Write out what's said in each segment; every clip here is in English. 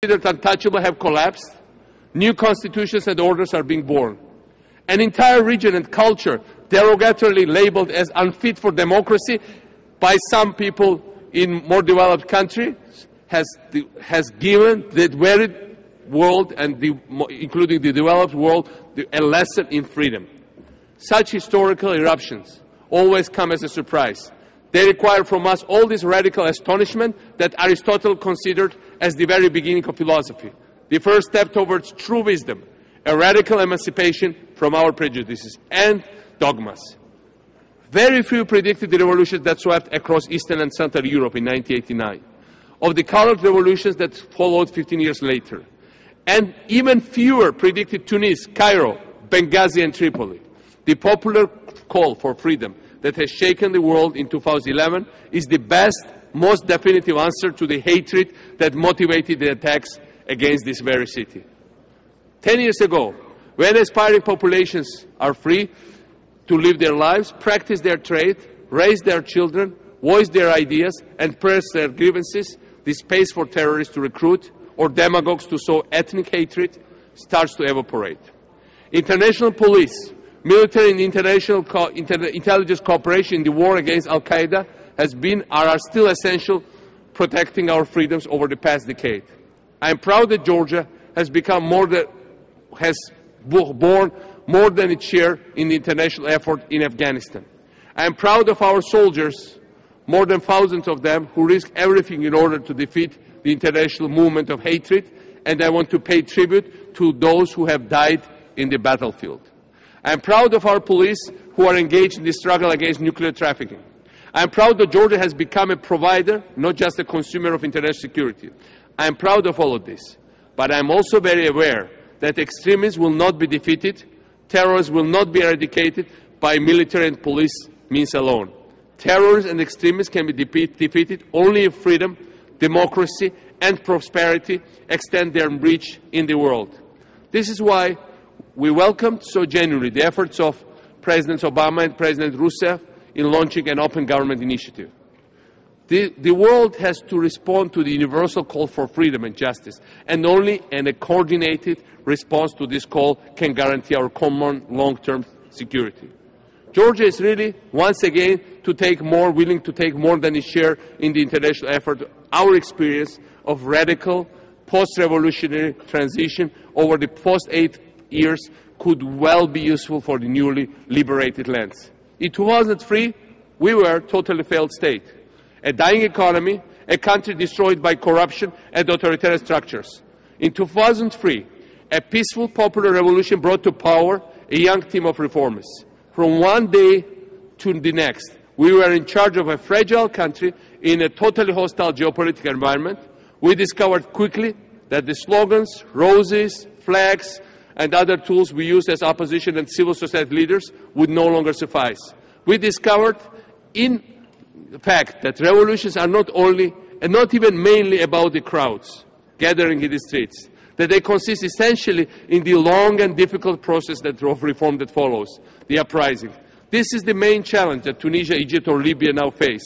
considered untouchable have collapsed, new constitutions and orders are being born. An entire region and culture derogatorily labeled as unfit for democracy by some people in more developed countries has given the very world, and including the developed world, a lesson in freedom. Such historical eruptions always come as a surprise. They require from us all this radical astonishment that Aristotle considered as the very beginning of philosophy, the first step towards true wisdom, a radical emancipation from our prejudices and dogmas. Very few predicted the revolutions that swept across Eastern and Central Europe in 1989, of the colored revolutions that followed 15 years later. And even fewer predicted Tunis, Cairo, Benghazi and Tripoli. The popular call for freedom that has shaken the world in 2011 is the best, most definitive answer to the hatred that motivated the attacks against this very city. 10 years ago, when aspiring populations are free to live their lives, practice their trade, raise their children, voice their ideas, and press their grievances, the space for terrorists to recruit or demagogues to sow ethnic hatred starts to evaporate. International police, military and international intelligence cooperation in the war against Al-Qaeda are still essential, protecting our freedoms over the past decade. I am proud that Georgia has borne more than its share in the international effort in Afghanistan. I am proud of our soldiers, more than thousands of them, who risk everything in order to defeat the international movement of hatred, and I want to pay tribute to those who have died in the battlefield. I am proud of our police who are engaged in the struggle against nuclear trafficking. I am proud that Georgia has become a provider, not just a consumer of international security. I am proud of all of this, but I am also very aware that extremists will not be defeated, terrorists will not be eradicated by military and police means alone. Terrorists and extremists can be defeated only if freedom, democracy and prosperity extend their reach in the world. This is why we welcomed so genuinely the efforts of President Obama and President Rousseff in launching an open government initiative. The world has to respond to the universal call for freedom and justice, and only a coordinated response to this call can guarantee our common long-term security. Georgia is really, once again, willing to take more than its share in the international effort. Our experience of radical post-revolutionary transition over the post-8 years could well be useful for the newly liberated lands. In 2003, we were a totally failed state, a dying economy, a country destroyed by corruption and authoritarian structures. In 2003, a peaceful popular revolution brought to power a young team of reformers. From one day to the next, we were in charge of a fragile country in a totally hostile geopolitical environment. We discovered quickly that the slogans, roses, flags, and other tools we used as opposition and civil society leaders would no longer suffice. We discovered, in fact, that revolutions are not only and not even mainly about the crowds gathering in the streets, that they consist essentially in the long and difficult process of reform that follows, the uprising. This is the main challenge that Tunisia, Egypt or Libya now face.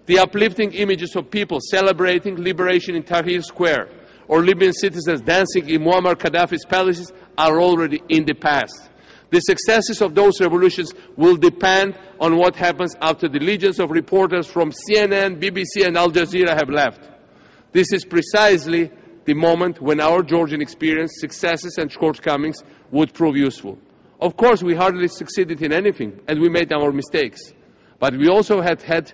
The uplifting images of people celebrating liberation in Tahrir Square or Libyan citizens dancing in Muammar Gaddafi's palaces are already in the past. The successes of those revolutions will depend on what happens after the legions of reporters from CNN, BBC and Al Jazeera have left. This is precisely the moment when our Georgian experience, successes and shortcomings would prove useful. Of course, we hardly succeeded in anything, and we made our mistakes. But we also had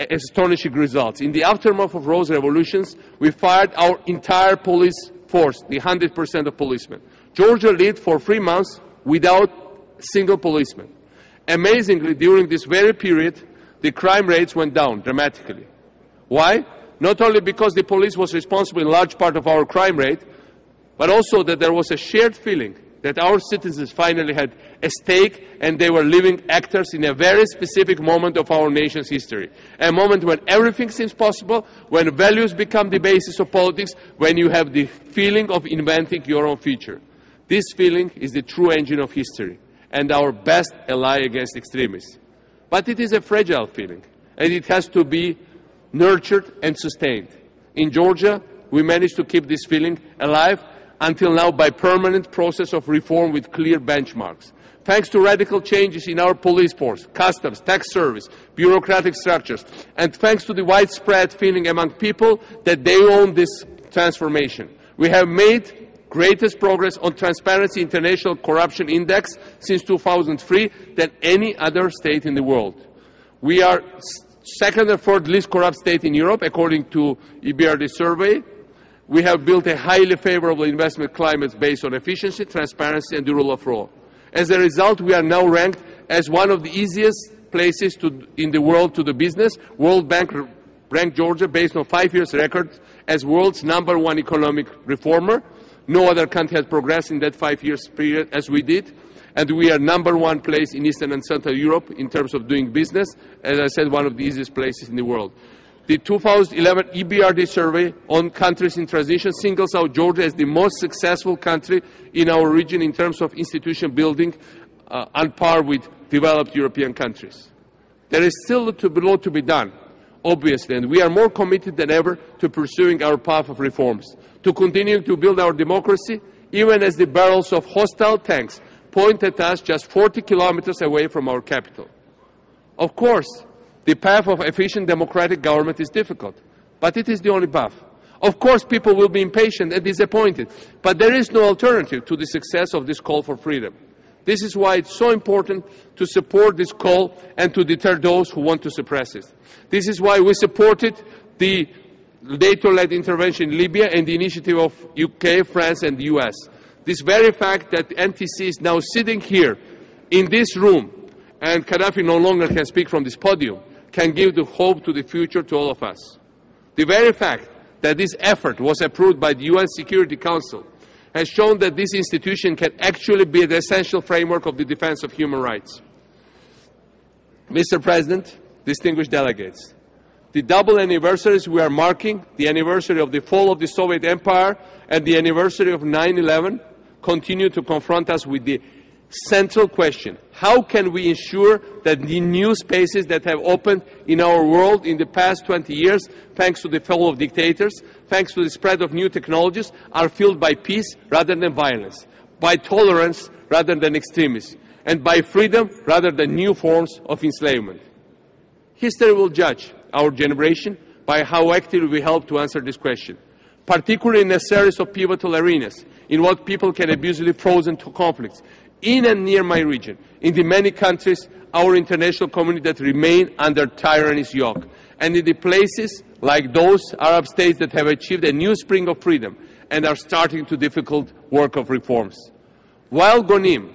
astonishing results. In the aftermath of those revolutions, we fired our entire police force, the 100% of policemen. Georgia lived for 3 months without a single policeman. Amazingly, during this very period, the crime rates went down dramatically. Why? Not only because the police was responsible in large part of our crime rate, but also that there was a shared feeling that our citizens finally had a stake and they were living actors in a very specific moment of our nation's history. A moment when everything seems possible, when values become the basis of politics, when you have the feeling of inventing your own future. This feeling is the true engine of history and our best ally against extremists. But it is a fragile feeling, and it has to be nurtured and sustained. In Georgia, we managed to keep this feeling alive until now by permanent process of reform with clear benchmarks. Thanks to radical changes in our police force, customs, tax service, bureaucratic structures, and thanks to the widespread feeling among people that they own this transformation, we have made greatest progress on Transparency International Corruption Index since 2003 than any other state in the world. We are second or third least corrupt state in Europe, according to EBRD survey. We have built a highly favorable investment climate based on efficiency, transparency, and the rule of law. As a result, we are now ranked as one of the easiest places in the world to do business. World Bank ranked Georgia based on 5 years record as world's #1 economic reformer. No other country has progressed in that 5 years period as we did. And we are #1 place in Eastern and Central Europe in terms of doing business. As I said, one of the easiest places in the world. The 2011 EBRD survey on countries in transition singles out Georgia as the most successful country in our region in terms of institution building, on par with developed European countries. There is still a lot to be done, obviously, and we are more committed than ever to pursuing our path of reforms, to continue to build our democracy, even as the barrels of hostile tanks point at us just 40 kilometers away from our capital. Of course, the path of efficient democratic government is difficult, but it is the only path. Of course, people will be impatient and disappointed, but there is no alternative to the success of this call for freedom. This is why it's so important to support this call and to deter those who want to suppress it. This is why we supported the NATO-led intervention in Libya and the initiative of UK, France, and the US. This very fact that NTC is now sitting here in this room and Gaddafi no longer can speak from this podium can give the hope to the future to all of us. The very fact that this effort was approved by the UN Security Council has shown that this institution can actually be the essential framework of the defense of human rights. Mr. President, distinguished delegates, the double anniversaries we are marking, the anniversary of the fall of the Soviet Empire and the anniversary of 9/11, continue to confront us with the central question: how can we ensure that the new spaces that have opened in our world in the past 20 years, thanks to the fall of dictators, thanks to the spread of new technologies, are filled by peace rather than violence, by tolerance rather than extremism, and by freedom rather than new forms of enslavement? History will judge our generation by how actively we help to answer this question, particularly in a series of pivotal arenas in what people can abusively frozen to conflicts in and near my region, in the many countries, our international community that remain under tyranny's yoke, and in the places like those Arab states that have achieved a new spring of freedom and are starting to difficult work of reforms. Wael Ghonim,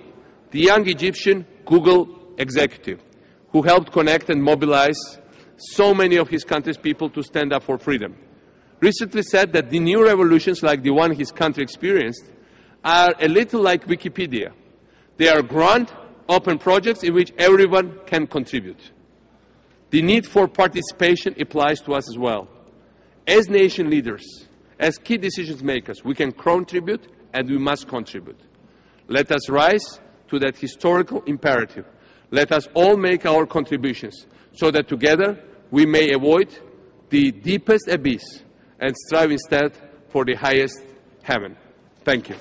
the young Egyptian Google executive who helped connect and mobilize so many of his country's people to stand up for freedom, recently said that the new revolutions like the one his country experienced are a little like Wikipedia. They are grand, open projects in which everyone can contribute. The need for participation applies to us as well. As nation leaders, as key decision makers, we can contribute and we must contribute. Let us rise to that historical imperative. Let us all make our contributions so that together we may avoid the deepest abyss and strive instead for the highest heaven. Thank you.